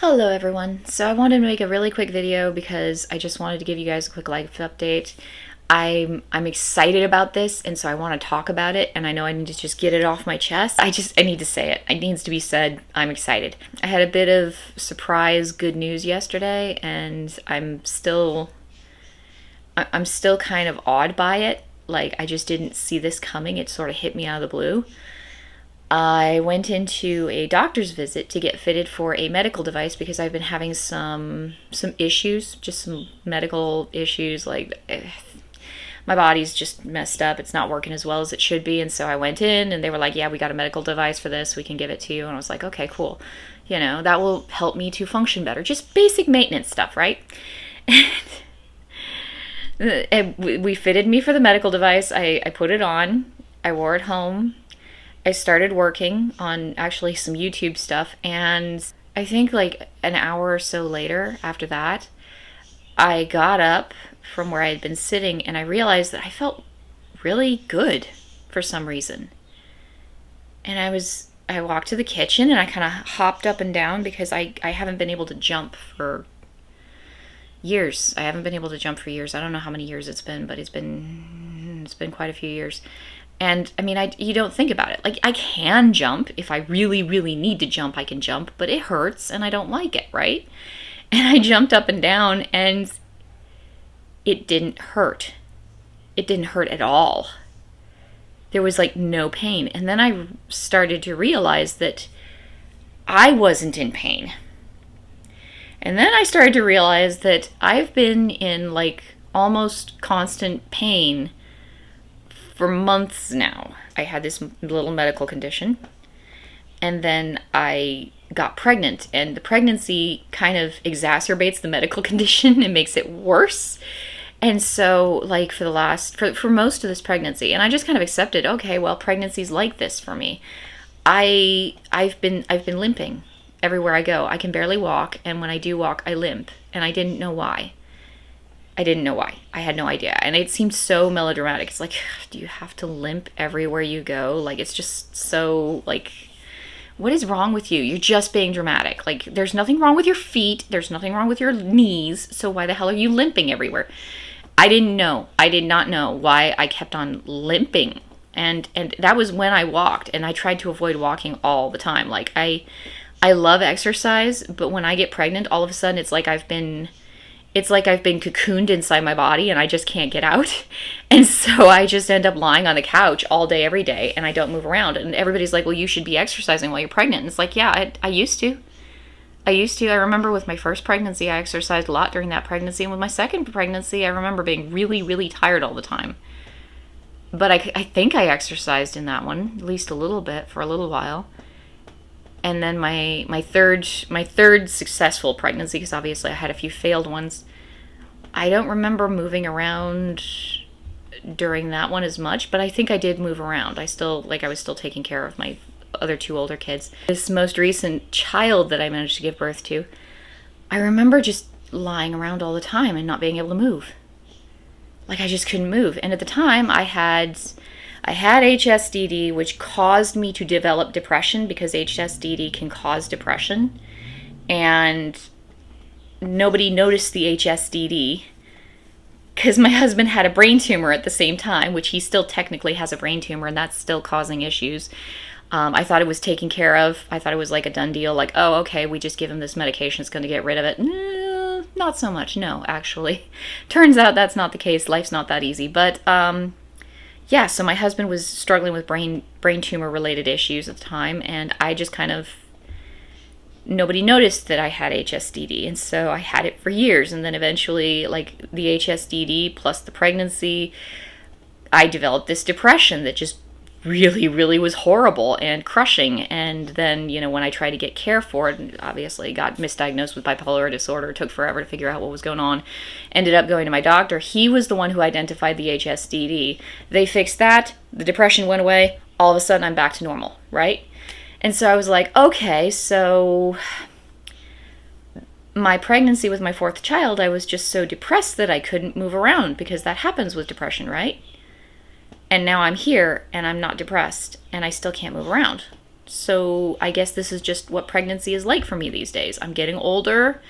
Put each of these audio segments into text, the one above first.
Hello everyone. So I wanted to make a really quick video because I just wanted to give you guys a quick life update. I'm excited about this, and so I want to talk about it, and I know I need to just get it off my chest. I need to say it. It needs to be said. I'm excited. I had a bit of surprise good news yesterday, and I'm still kind of awed by it. Like, I just didn't see this coming. It sort of hit me out of the blue. I went into a doctor's visit to get fitted for a medical device because I've been having some issues, just some medical issues. Like, my body's just messed up. It's not working as well as it should be. And so I went in and they were like, yeah, we got a medical device for this. We can give it to you. And I was like, okay, cool. You know, that will help me to function better. Just basic maintenance stuff, right? And we fitted me for the medical device. I put it on. I wore it home. I started working on actually some YouTube stuff, and I think like an hour or so later after that, I got up from where I had been sitting and I realized that I felt really good for some reason. And I walked to the kitchen and I kind of hopped up and down because I haven't been able to jump for years. I haven't been able to jump for years. I don't know how many years it's been, but it's been quite a few years. And I mean, you don't think about it. Like, I can jump. If I really, really need to jump, I can jump, but it hurts and I don't like it, right? And I jumped up and down and it didn't hurt. It didn't hurt at all. There was like no pain. And then I started to realize that I wasn't in pain. And then I started to realize that I've been in like almost constant pain for months now. I had this little medical condition, and then I got pregnant, and the pregnancy kind of exacerbates the medical condition and makes it worse. And so, like, for most of this pregnancy, and I just kind of accepted, okay, well, pregnancy's like this for me. I've been limping everywhere I go. I can barely walk, and when I do walk, I limp, and I didn't know why. I had no idea. And it seemed so melodramatic. It's like, do you have to limp everywhere you go? Like, it's just so, like, what is wrong with you? You're just being dramatic. Like, there's nothing wrong with your feet. There's nothing wrong with your knees. So why the hell are you limping everywhere? I didn't know. I did not know why I kept on limping. And that was when I walked. And I tried to avoid walking all the time. Like, I love exercise. But when I get pregnant, all of a sudden, it's like I've been cocooned inside my body and I just can't get out. And so I just end up lying on the couch all day, every day, and I don't move around. And everybody's like, well, you should be exercising while you're pregnant. And it's like, yeah, I used to. I remember with my first pregnancy, I exercised a lot during that pregnancy. And with my second pregnancy, I remember being really, really tired all the time. But I think I exercised in that one, at least a little bit for a little while. And then my third successful pregnancy, because obviously I had a few failed ones, I don't remember moving around during that one as much, but I think I did move around. I was still taking care of my other two older kids. This most recent child that I managed to give birth to, I remember just lying around all the time and not being able to move. Like, I just couldn't move. And at the time, I had HSDD, which caused me to develop depression because HSDD can cause depression. And nobody noticed the HSDD because my husband had a brain tumor at the same time, which he still technically has a brain tumor, and that's still causing issues. I thought it was taken care of. I thought it was like a done deal. Like, oh, okay, we just give him this medication. It's going to get rid of it. No, not so much. No, actually. Turns out that's not the case. Life's not that easy. But, yeah, so my husband was struggling with brain tumor related issues at the time, and I just nobody noticed that I had HSDD, and so I had it for years. And then eventually, like, the HSDD plus the pregnancy, I developed this depression that just really, really was horrible and crushing. And then, you know, when I tried to get care for it, obviously got misdiagnosed with bipolar disorder. It took forever to figure out what was going on. Ended up going to my doctor. He was the one who identified the HSDD. They fixed that. The depression went away. All of a sudden, I'm back to normal, right? And so I was like, okay, so my pregnancy with my fourth child, I was just so depressed that I couldn't move around because that happens with depression, right? And now I'm here and I'm not depressed and I still can't move around. So I guess this is just what pregnancy is like for me these days. I'm getting older.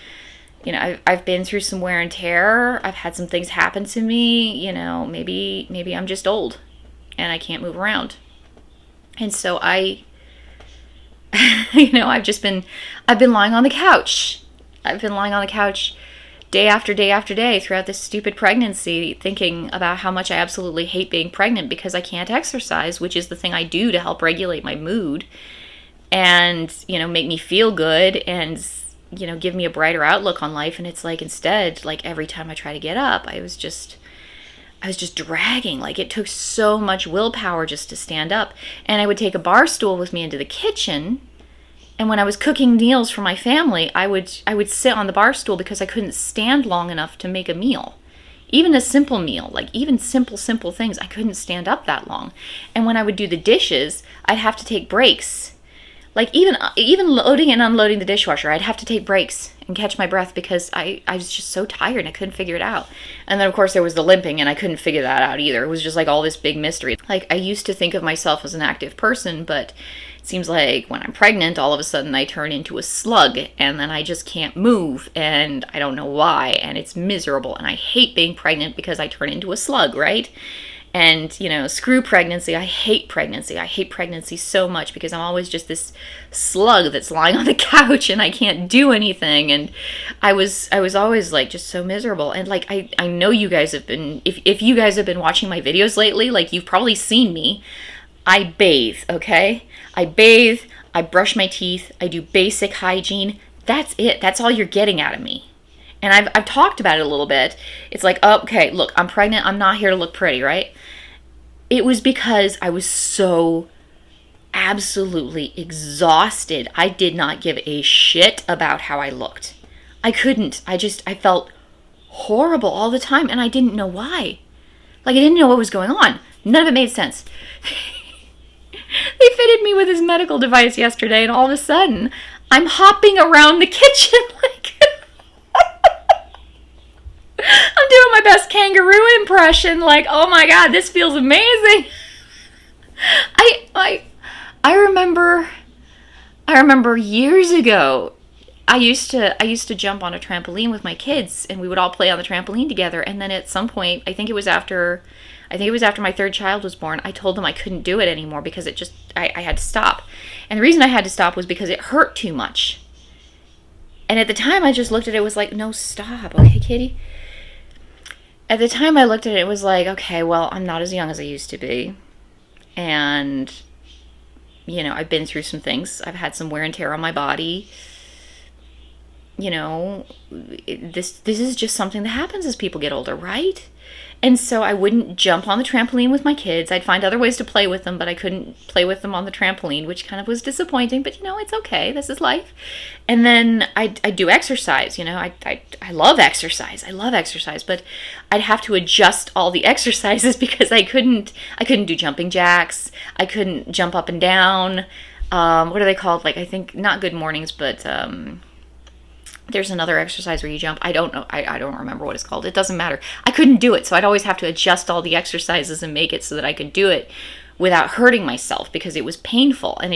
I've been through some wear and tear. I've had some things happen to me. Maybe I'm just old and I can't move around. And so I've been lying on the couch. I've been lying on the couch day after day after day throughout this stupid pregnancy, thinking about how much I absolutely hate being pregnant because I can't exercise, which is the thing I do to help regulate my mood and, make me feel good and, give me a brighter outlook on life. And it's like, instead, like every time I try to get up, I was just dragging. Like, it took so much willpower just to stand up. And I would take a bar stool with me into the kitchen. And when I was cooking meals for my family, I would sit on the bar stool because I couldn't stand long enough to make a meal. Even a simple meal, like even simple things, I couldn't stand up that long. And when I would do the dishes, I'd have to take breaks. Like even loading and unloading the dishwasher, I'd have to take breaks and catch my breath because I was just so tired and I couldn't figure it out. And then of course there was the limping and I couldn't figure that out either. It was just like all this big mystery. Like, I used to think of myself as an active person, but it seems like when I'm pregnant, all of a sudden I turn into a slug and then I just can't move and I don't know why, and it's miserable. And I hate being pregnant because I turn into a slug, right? And, screw pregnancy. I hate pregnancy. I hate pregnancy so much because I'm always just this slug that's lying on the couch and I can't do anything. And I was always like just so miserable. And like, I know you guys have been, if you guys have been watching my videos lately, like you've probably seen me. I bathe, okay? I bathe, I brush my teeth, I do basic hygiene. That's it. That's all you're getting out of me. And I've talked about it a little bit. It's like, oh, okay, look, I'm pregnant. I'm not here to look pretty, right? It was because I was so absolutely exhausted. I did not give a shit about how I looked. I couldn't. I felt horrible all the time, and I didn't know why. Like, I didn't know what was going on. None of it made sense. They fitted me with this medical device yesterday, and all of a sudden, I'm hopping around the kitchen like... I'm doing my best kangaroo impression, like, oh my god, this feels amazing. I remember years ago, I used to jump on a trampoline with my kids, and we would all play on the trampoline together. And then at some point, I think it was after my third child was born, I told them I couldn't do it anymore because I had to stop. And the reason I had to stop was because it hurt too much. And at the time, I just looked at it, was like, no, stop, okay, kitty? At the time I looked at it, it was like, okay, well, I'm not as young as I used to be. And, I've been through some things. I've had some wear and tear on my body. This is just something that happens as people get older, right? And so I wouldn't jump on the trampoline with my kids. I'd find other ways to play with them, but I couldn't play with them on the trampoline, which kind of was disappointing. But, it's okay. This is life. And then I do exercise. I love exercise. I love exercise. But I'd have to adjust all the exercises because I couldn't do jumping jacks. I couldn't jump up and down. What are they called? Like, I think, not good mornings, but... there's another exercise where you jump. I don't know. I don't remember what it's called. It doesn't matter. I couldn't do it, so I'd always have to adjust all the exercises and make it so that I could do it without hurting myself because it was painful. And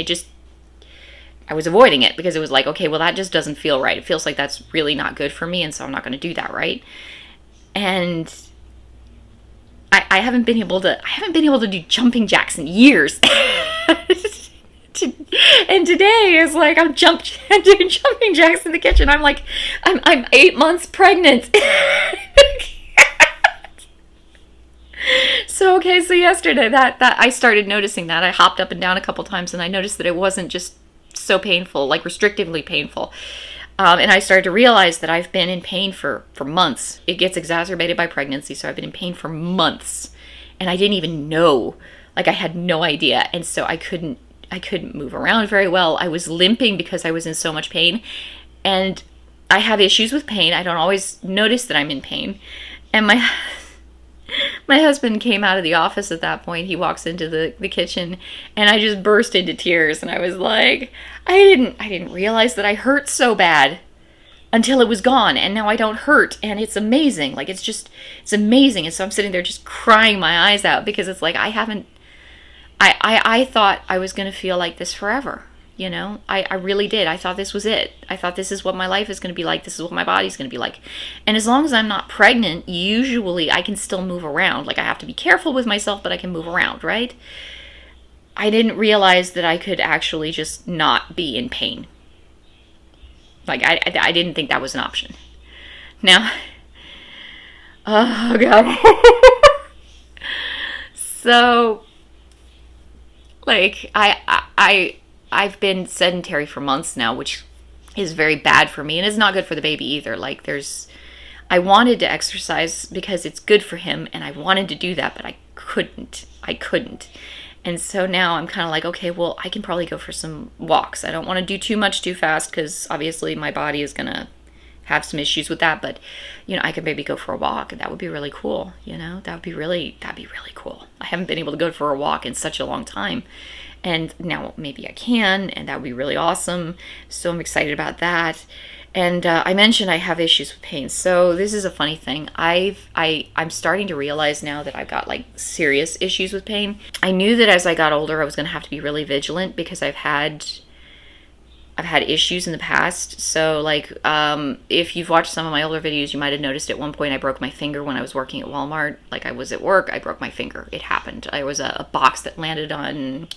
I was avoiding it because it was like, okay, well, that just doesn't feel right. It feels like that's really not good for me, and so I'm not going to do that, right? And I haven't been able to do jumping jacks in years. And today is like I'm doing jumping jacks in the kitchen. I'm like, I'm 8 months pregnant. So yesterday that I started noticing that. I hopped up and down a couple times and I noticed that it wasn't just so painful, like restrictively painful. And I started to realize that I've been in pain for months. It gets exacerbated by pregnancy, so I've been in pain for months. And I didn't even know. Like, I had no idea. And so I couldn't move around very well. I was limping because I was in so much pain. And I have issues with pain. I don't always notice that I'm in pain. And my husband came out of the office at that point. He walks into the kitchen and I just burst into tears. And I was like, I didn't realize that I hurt so bad until it was gone. And now I don't hurt. And it's amazing. Like, it's amazing. And so I'm sitting there just crying my eyes out because it's like, I thought I was going to feel like this forever. You know, I really did. I thought this was it. I thought this is what my life is going to be like. This is what my body's going to be like. And as long as I'm not pregnant, usually I can still move around. Like, I have to be careful with myself, but I can move around, right? I didn't realize that I could actually just not be in pain. Like, I didn't think that was an option. Now, oh, God. So, like, I've been sedentary for months now, which is very bad for me, and it's not good for the baby either. Like, I wanted to exercise because it's good for him, and I wanted to do that, but I couldn't. And so now I'm kind of like, okay, well, I can probably go for some walks. I don't want to do too much too fast, because obviously my body is going to have some issues with that, but I could maybe go for a walk, and that would be really cool. That'd be really cool. I haven't been able to go for a walk in such a long time, and now maybe I can, and that would be really awesome. So I'm excited about that. And I mentioned I have issues with pain. So this is a funny thing. I'm starting to realize now that I've got like serious issues with pain. I knew that as I got older, I was going to have to be really vigilant, because I've had issues in the past. So like, if you've watched some of my older videos, you might have noticed at one point I broke my finger when I was working at Walmart. Like, I was at work, I broke my finger. It happened. There was a box that landed on,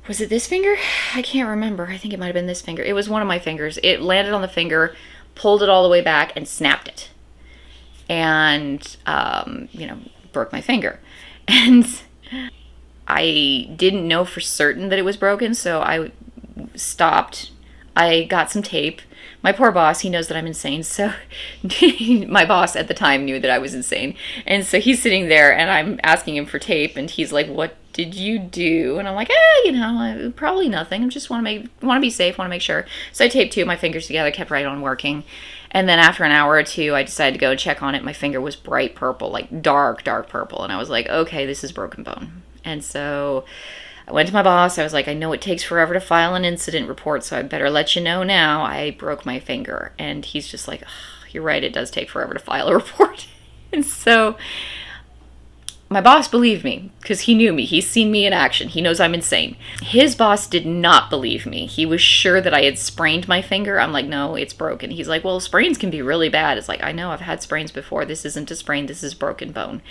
was it this finger? I can't remember. I think it might have been this finger. It was one of my fingers. It landed on the finger, pulled it all the way back, and snapped it. And, broke my finger. And I didn't know for certain that it was broken, so I stopped. I got some tape. My poor boss, he knows that I'm insane, so my boss at the time knew that I was insane. And so he's sitting there, and I'm asking him for tape, and he's like, "What did you do?" And I'm like, probably nothing. I just want to be safe, want to make sure. So I taped two of my fingers together, kept right on working. And then after an hour or two, I decided to go and check on it. My finger was bright purple, like dark purple. And I was like, okay, this is broken bone. And so I went to my boss. I was like, I know it takes forever to file an incident report, so I better let you know now. I broke my finger. And he's just like, you're right, it does take forever to file a report. And so my boss believed me, because he knew me. He's seen me in action. He knows I'm insane. His boss did not believe me. He was sure that I had sprained my finger. I'm like, no, it's broken. He's like, well, sprains can be really bad. It's like, I know, I've had sprains before. This isn't a sprain. This is broken bone.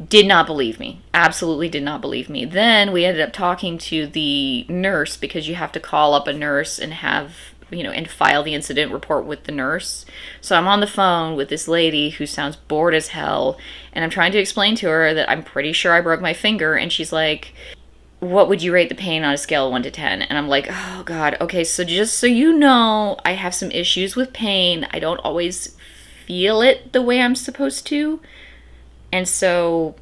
Did not believe me. Absolutely did not believe me. Then we ended up talking to the nurse, because you have to call up a nurse and have, and file the incident report with the nurse. So I'm on the phone with this lady who sounds bored as hell, and I'm trying to explain to her that I'm pretty sure I broke my finger, and she's like, what would you rate the pain on a scale of 1 to 10? And I'm like, oh God, okay, so just so you know, I have some issues with pain. I don't always feel it the way I'm supposed to. And so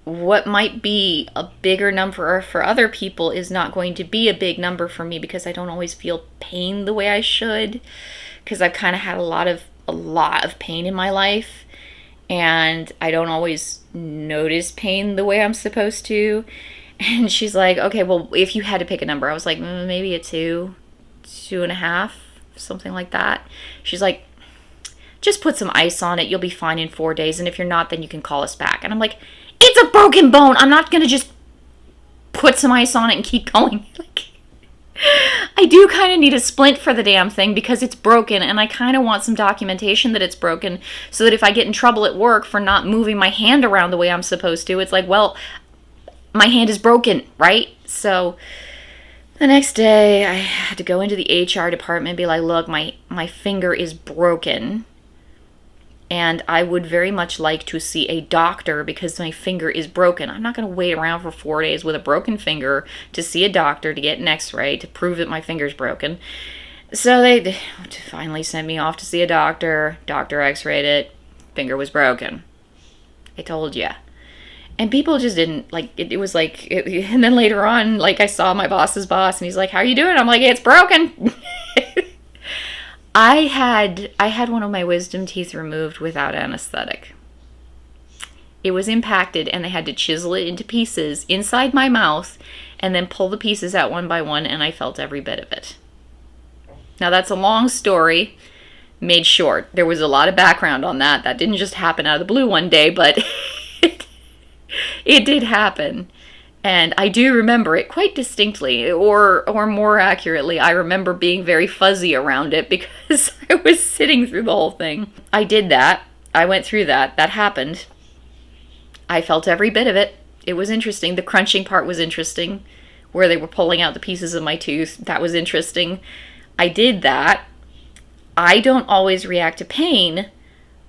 what might be a bigger number for other people is not going to be a big number for me, because I don't always feel pain the way I should, because I've kind of had a lot of pain in my life, and I don't always notice pain the way I'm supposed to. And she's like, okay, well, if you had to pick a number, I was like, maybe a 2, 2.5, something like that. She's like, just put some ice on it. You'll be fine in 4 days. And if you're not, then you can call us back. And I'm like, it's a broken bone. I'm not going to just put some ice on it and keep going. Like, I do kind of need a splint for the damn thing, because it's broken, and I kind of want some documentation that it's broken, so that if I get in trouble at work for not moving my hand around the way I'm supposed to, it's like, well, my hand is broken, right? So the next day I had to go into the HR department and be like, look, my finger is broken, and I would very much like to see a doctor, because my finger is broken. I'm not going to wait around for 4 days with a broken finger to see a doctor to get an x-ray to prove that my finger's broken. So they finally sent me off to see a doctor. Doctor x-rayed it. Finger was broken. I told you. And people just didn't, like, it was like, and then later on, like, I saw my boss's boss, and he's like, how are you doing? I'm like, it's broken. I had one of my wisdom teeth removed without anesthetic. It was impacted, and they had to chisel it into pieces inside my mouth and then pull the pieces out one by one, and I felt every bit of it. Now, that's a long story made short. There was a lot of background on that. That didn't just happen out of the blue one day, but it did happen. And I do remember it quite distinctly, or more accurately, I remember being very fuzzy around it because I was sitting through the whole thing. I did that. I went through that. That happened. I felt every bit of it. It was interesting. The crunching part was interesting, where they were pulling out the pieces of my tooth. That was interesting. I did that. I don't always react to pain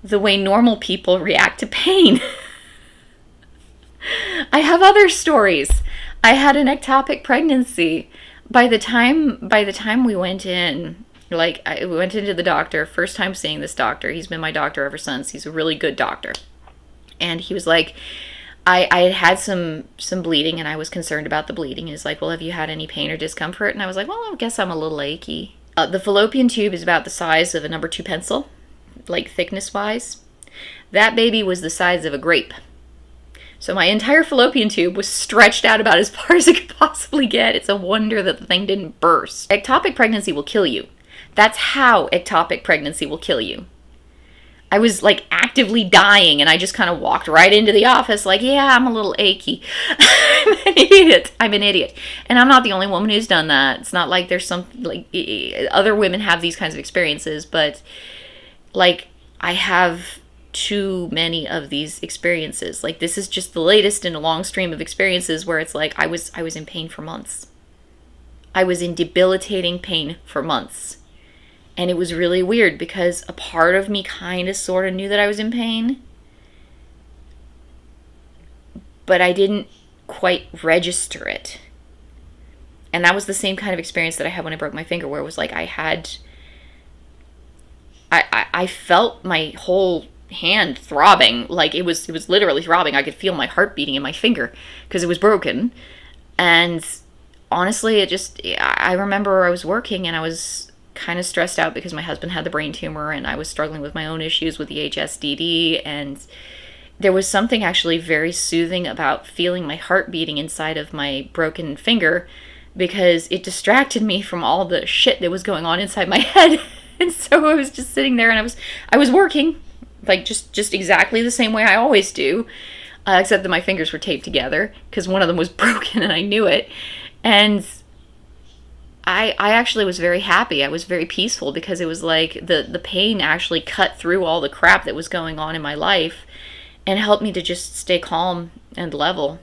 the way normal people react to pain. I have other stories. I had an ectopic pregnancy. By the time we went in, like we went into the doctor, first time seeing this doctor. He's been my doctor ever since. He's a really good doctor. And he was like, I had had some bleeding and I was concerned about the bleeding. He's like, well, have you had any pain or discomfort? And I was like, well, I guess I'm a little achy. The fallopian tube is about the size of a number 2 pencil, like thickness wise. That baby was the size of a grape. So my entire fallopian tube was stretched out about as far as it could possibly get. It's a wonder that the thing didn't burst. Ectopic pregnancy will kill you. That's how ectopic pregnancy will kill you. I was like actively dying and I just kind of walked right into the office like, yeah, I'm a little achy. I'm an idiot. I'm an idiot. And I'm not the only woman who's done that. It's not like there's some, like, other women have these kinds of experiences, but like I have too many of these experiences. Like this is just the latest in a long stream of experiences where it's like I was in pain for months. I was in debilitating pain for months. And it was really weird because a part of me kind of sort of knew that I was in pain, but I didn't quite register it. And that was the same kind of experience that I had when I broke my finger, where it was like I felt my whole hand throbbing, like it was literally throbbing. I could feel my heart beating in my finger because it was broken. And honestly, I remember I was working and I was kind of stressed out because my husband had the brain tumor and I was struggling with my own issues with the HSDD, and there was something actually very soothing about feeling my heart beating inside of my broken finger because it distracted me from all the shit that was going on inside my head. And so I was just sitting there and I was working like just exactly the same way I always do, except that my fingers were taped together because one of them was broken and I knew it. And I actually was very happy. I was very peaceful because it was like the pain actually cut through all the crap that was going on in my life and helped me to just stay calm and level.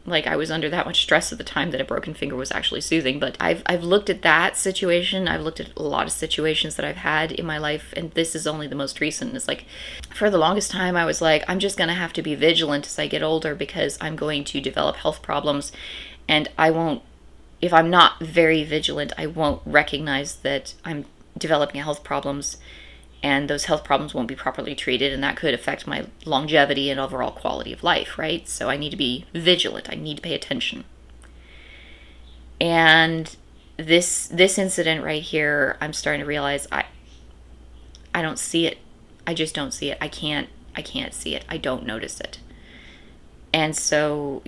Like I was under that much stress at the time that a broken finger was actually soothing. But I've looked at that situation. I've looked at a lot of situations that I've had in my life, and this is only the most recent. It's like for the longest time I was like, I'm just going to have to be vigilant as I get older because I'm going to develop health problems, and I won't, if I'm not very vigilant, I won't recognize that I'm developing health problems, and those health problems won't be properly treated, and that could affect my longevity and overall quality of life, right? So I need to be vigilant. I need to pay attention. And this incident right here, I'm starting to realize I don't see it. I just don't see it. I can't see it. I don't notice it. And so,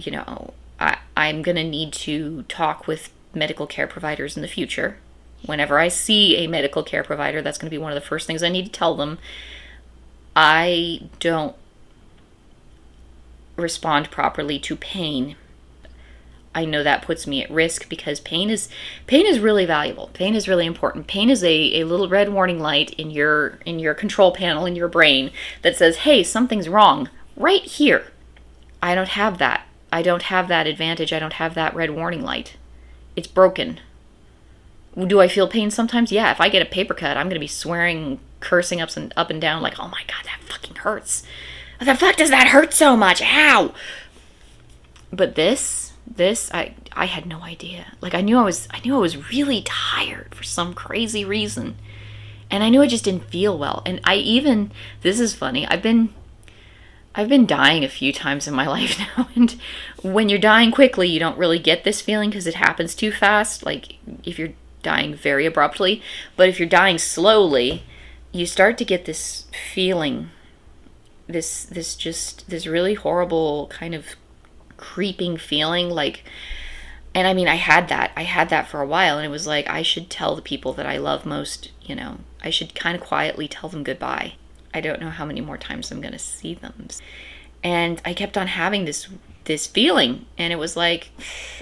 I'm going to need to talk with medical care providers in the future. Whenever I see a medical care provider, that's going to be one of the first things I need to tell them. I don't respond properly to pain. I know that puts me at risk because pain is really valuable. Pain is really important. Pain is a little red warning light in your control panel in your brain that says, hey, something's wrong right here. I don't have that. I don't have that advantage. I don't have that red warning light. It's broken. Do I feel pain sometimes? Yeah, if I get a paper cut, I'm going to be swearing, cursing up and down like, oh my God, that fucking hurts. What the fuck does that hurt so much? Ow! But this, I had no idea. Like I knew I was really tired for some crazy reason. And I knew I just didn't feel well. And this is funny, I've been dying a few times in my life now, and when you're dying quickly, you don't really get this feeling because it happens too fast, like if you're dying very abruptly. But if you're dying slowly, you start to get this feeling, this really horrible kind of creeping feeling, like, and I mean, I had that for a while, and it was like, I should tell the people that I love most, I should kind of quietly tell them goodbye. I don't know how many more times I'm going to see them. And I kept on having this this feeling. And it was like,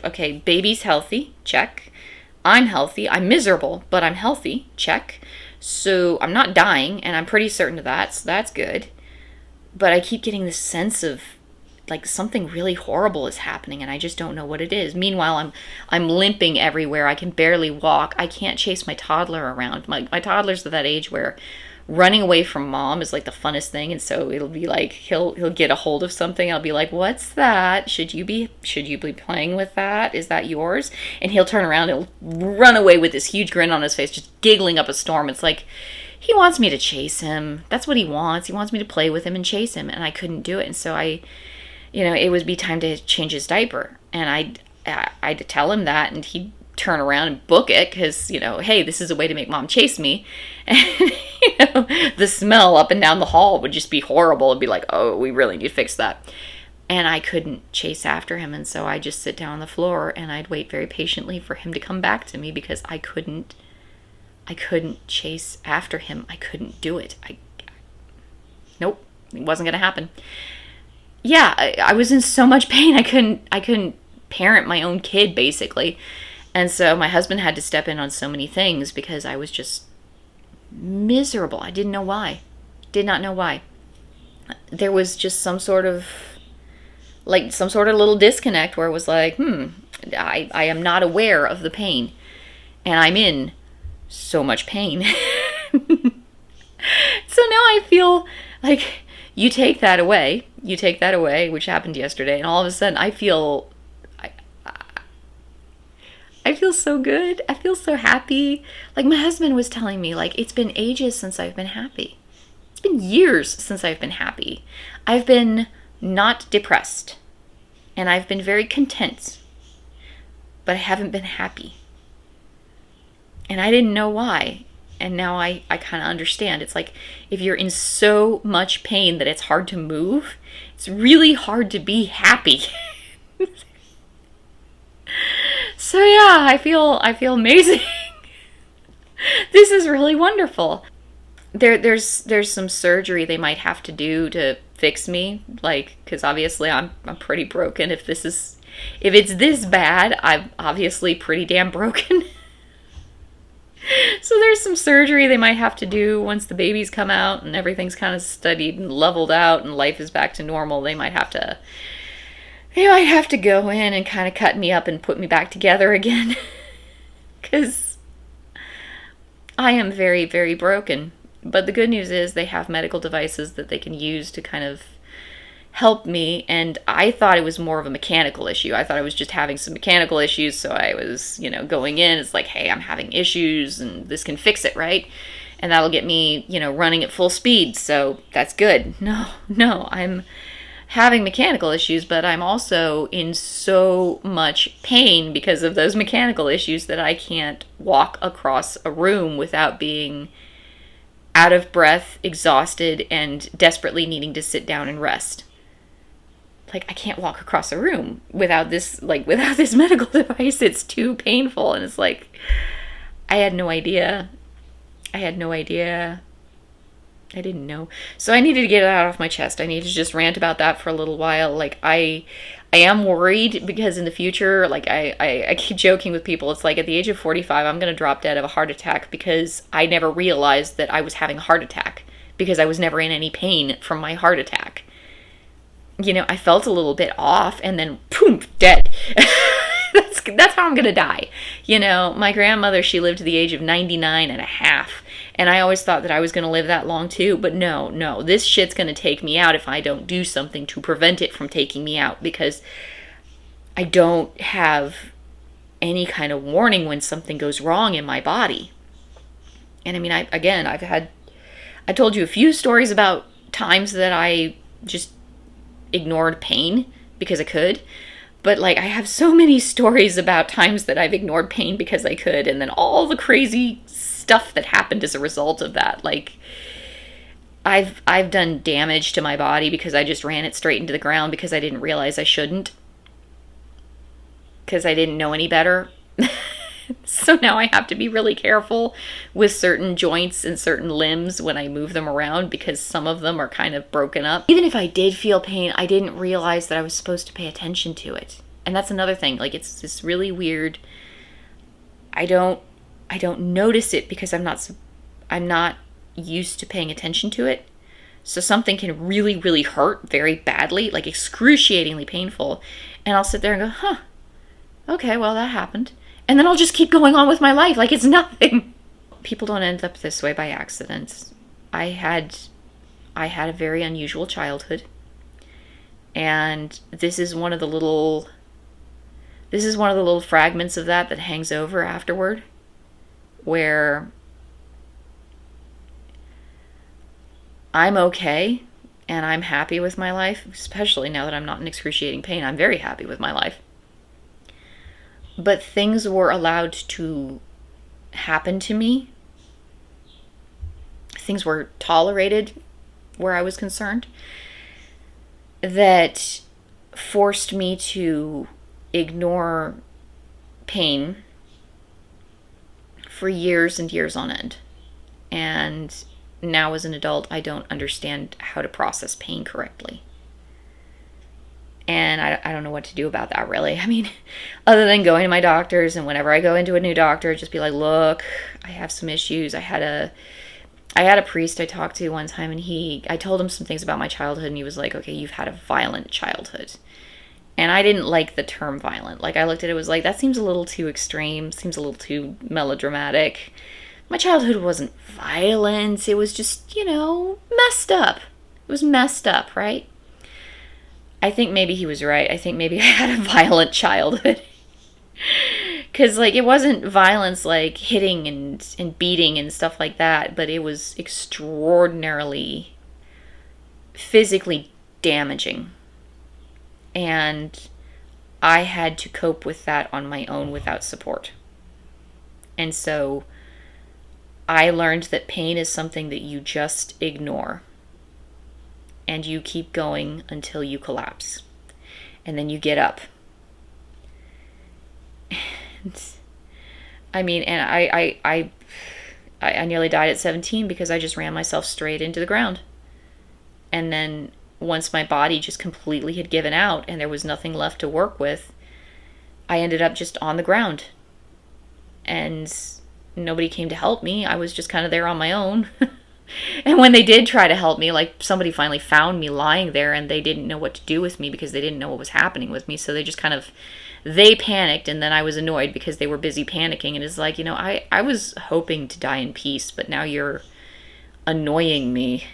okay, baby's healthy, check. I'm healthy. I'm miserable, but I'm healthy, check. So I'm not dying, and I'm pretty certain of that, so that's good. But I keep getting this sense of like something really horrible is happening, and I just don't know what it is. Meanwhile, I'm limping everywhere. I can barely walk. I can't chase my toddler around. My toddler's at that age where running away from mom is like the funnest thing, and so it'll be like he'll get a hold of something. I'll be like, "What's that? Should you be playing with that? Is that yours?" And he'll turn around and he'll run away with this huge grin on his face, just giggling up a storm. It's like he wants me to chase him. That's what he wants. He wants me to play with him and chase him, and I couldn't do it. And so it would be time to change his diaper, and I'd tell him that, and he'd turn around and book it because, hey, this is a way to make mom chase me. And, the smell up and down the hall would just be horrible. It'd be like, oh, we really need to fix that. And I couldn't chase after him, and so I'd just sit down on the floor, and I'd wait very patiently for him to come back to me because I couldn't chase after him. I couldn't do it. Nope, it wasn't going to happen. Yeah, I was in so much pain. I couldn't parent my own kid, basically. And so my husband had to step in on so many things because I was just miserable. I didn't know why. Did not know why. There was just some sort of little disconnect where it was like, I am not aware of the pain. And I'm in so much pain. So now I feel like you take that away, which happened yesterday, and all of a sudden I feel so good. I feel so happy. Like my husband was telling me, like, it's been ages since I've been happy. It's been years since I've been happy. I've been not depressed, and I've been very content, but I haven't been happy. And I didn't know why. And now I kind of understand. It's like if you're in so much pain that it's hard to move, it's really hard to be happy. So yeah, I feel amazing. This is really wonderful. There's some surgery they might have to do to fix me, like, because obviously I'm pretty broken. If it's this bad, I'm obviously pretty damn broken. So there's some surgery they might have to do once the babies come out and everything's kind of studied and leveled out and life is back to normal. They might have to go in and kind of cut me up and put me back together again. Because I am very, very broken. But the good news is they have medical devices that they can use to kind of help me, and I thought it was more of a mechanical issue. I thought I was just having some mechanical issues, so I was, going in, it's like, hey, I'm having issues, and this can fix it, right? And that'll get me, running at full speed, so that's good. No, I'm having mechanical issues, but I'm also in so much pain because of those mechanical issues that I can't walk across a room without being out of breath, exhausted, and desperately needing to sit down and rest. Like, I can't walk across a room without this medical device. It's too painful. And it's like, I had no idea. I didn't know. So I needed to get it out of my chest. I needed to just rant about that for a little while. Like, I am worried because in the future, like, I keep joking with people. It's like at the age of 45, I'm going to drop dead of a heart attack because I never realized that I was having a heart attack because I was never in any pain from my heart attack. I felt a little bit off and then boom, dead. That's how I'm going to die. My grandmother, she lived to the age of 99 and a half. And I always thought that I was going to live that long too. But no, this shit's going to take me out if I don't do something to prevent it from taking me out. Because I don't have any kind of warning when something goes wrong in my body. And I mean, I told you a few stories about times that I just ignored pain because I could. But like, I have so many stories about times that I've ignored pain because I could, and then all the crazy stuff that happened as a result of that. Like, I've done damage to my body because I just ran it straight into the ground because I didn't realize I shouldn't. Because I didn't know any better. So now I have to be really careful with certain joints and certain limbs when I move them around because some of them are kind of broken up. Even if I did feel pain, I didn't realize that I was supposed to pay attention to it. And that's another thing. Like, it's this really weird. I don't notice it because I'm not used to paying attention to it. So something can really, really hurt very badly, like excruciatingly painful. And I'll sit there and go, huh, okay, well, that happened. And then I'll just keep going on with my life like it's nothing. People don't end up this way by accident. I had a very unusual childhood. And this is one of the little fragments of that hangs over afterward, where I'm okay and I'm happy with my life, especially now that I'm not in excruciating pain. I'm very happy with my life. But things were allowed to happen to me. Things were tolerated where I was concerned that forced me to ignore pain for years and years on end. And now as an adult, I don't understand how to process pain correctly. And I don't know what to do about that, really. I mean, other than going to my doctors, and whenever I go into a new doctor, just be like, look, I have some issues. I had a priest I talked to one time, and I told him some things about my childhood, and he was like, okay, you've had a violent childhood. And I didn't like the term violent. Like, I looked at it, was like, that seems a little too extreme, seems a little too melodramatic. My childhood wasn't violent. It was just, messed up. It was messed up, right? I think maybe he was right. I think maybe I had a violent childhood. Because, like, it wasn't violence like hitting and beating and stuff like that, but it was extraordinarily physically damaging. And I had to cope with that on my own without support. And so I learned that pain is something that you just ignore. And you keep going until you collapse. And then you get up. I mean, and I nearly died at 17 because I just ran myself straight into the ground. And then once my body just completely had given out and there was nothing left to work with, I ended up just on the ground. And nobody came to help me. I was just kind of there on my own. And when they did try to help me, like, somebody finally found me lying there and they didn't know what to do with me because they didn't know what was happening with me. So they just they panicked, and then I was annoyed because they were busy panicking. And it's like, I was hoping to die in peace, but now you're annoying me.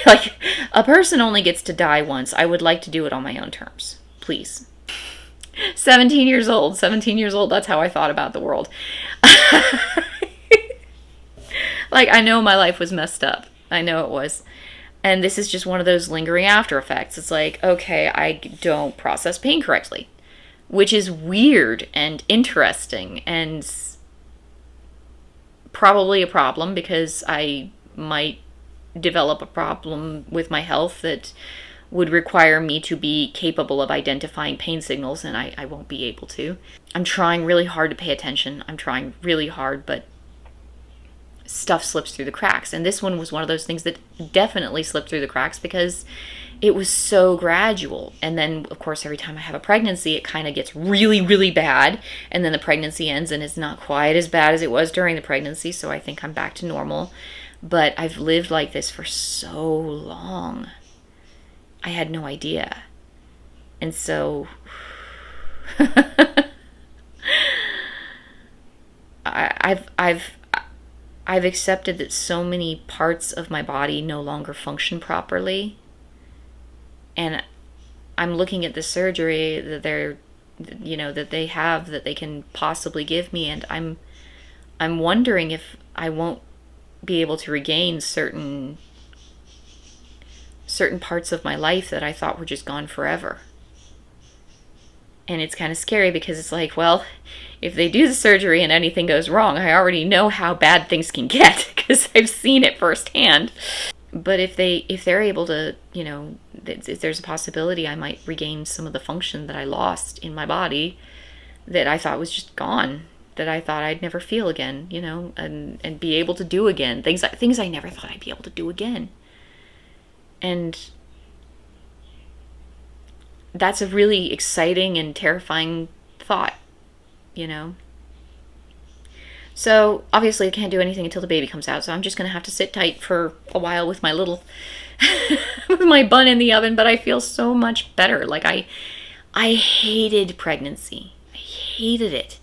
Like, a person only gets to die once. I would like to do it on my own terms. Please. 17 years old, that's how I thought about the world. Like, I know my life was messed up. I know it was. And this is just one of those lingering after effects. It's like, okay, I don't process pain correctly, which is weird and interesting and probably a problem because I might develop a problem with my health that would require me to be capable of identifying pain signals, and I won't be able to. I'm trying really hard to pay attention. I'm trying really hard, but stuff slips through the cracks. And this one was one of those things that definitely slipped through the cracks because it was so gradual. And then, of course, every time I have a pregnancy, it kind of gets really, really bad. And then the pregnancy ends and it's not quite as bad as it was during the pregnancy. So I think I'm back to normal. But I've lived like this for so long. I had no idea. And so I've accepted that so many parts of my body no longer function properly. And I'm looking at the surgery that that they have, that they can possibly give me, and I'm wondering if I won't be able to regain certain parts of my life that I thought were just gone forever. And it's kind of scary because it's like, well, if they do the surgery and anything goes wrong, I already know how bad things can get because I've seen it firsthand. But if they're able to, if there's a possibility I might regain some of the function that I lost in my body that I thought was just gone. that I thought I'd never feel again, you know, and be able to do again. Things I never thought I'd be able to do again. And that's a really exciting and terrifying thought, you know. So obviously I can't do anything until the baby comes out, so I'm just gonna have to sit tight for a while with my little with my bun in the oven. But I feel so much better. Like I hated pregnancy. I hated it.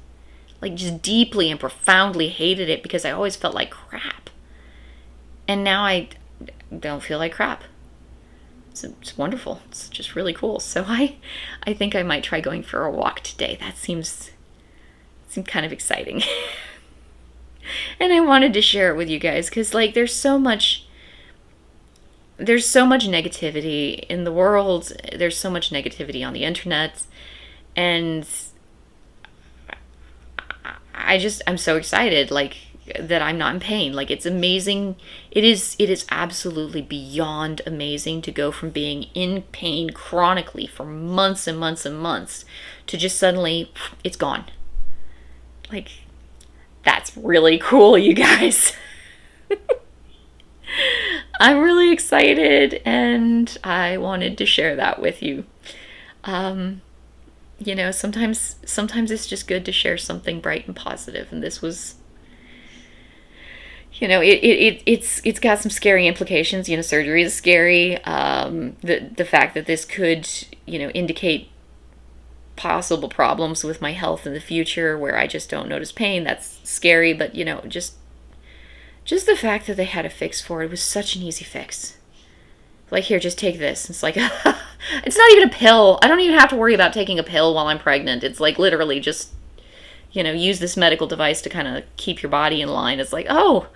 Like, just deeply and profoundly hated it, because I always felt like crap. And now I don't feel like crap. It's wonderful. It's just really cool. So I think I might try going for a walk today. That seems kind of exciting. And I wanted to share it with you guys because, like, there's so much negativity in the world. There's so much negativity on the internet, and I'm so excited, like, that I'm not in pain. Like, it's amazing. It is absolutely beyond amazing to go from being in pain chronically for months and months and months to just suddenly it's gone. Like, that's really cool, you guys. I'm really excited, and I wanted to share that with you. You know, sometimes it's just good to share something bright and positive, and this was, you know, it's got some scary implications. You know, surgery is scary. The fact that this could, you know, indicate possible problems with my health in the future where I just don't notice pain, that's scary. But, you know, just the fact that they had a fix for it was such an easy fix. Like, here, just take this. It's like, it's not even a pill. I don't even have to worry about taking a pill while I'm pregnant. It's like literally just, you know, use this medical device to kind of keep your body in line. It's like, oh,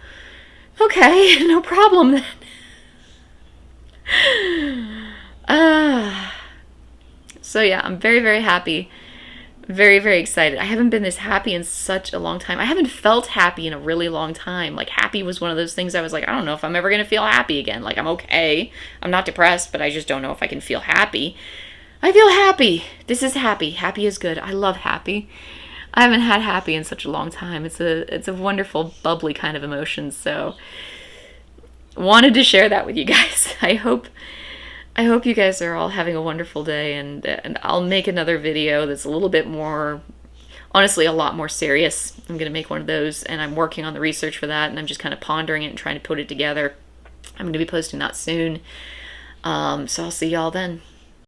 okay, no problem then. So yeah, I'm very, very happy. Very, very excited. I haven't been this happy in such a long time. I haven't felt happy in a really long time. Like, happy was one of those things I was like, I don't know if I'm ever going to feel happy again. Like, I'm okay. I'm not depressed, but I just don't know if I can feel happy. I feel happy. This is happy. Happy is good. I love happy. I haven't had happy in such a long time. It's a wonderful, bubbly kind of emotion. So, wanted to share that with you guys. I hope you guys are all having a wonderful day, and I'll make another video that's a little bit more, honestly, a lot more serious. I'm going to make one of those, and I'm working on the research for that, and I'm just kind of pondering it and trying to put it together. I'm going to be posting that soon. So I'll see y'all then.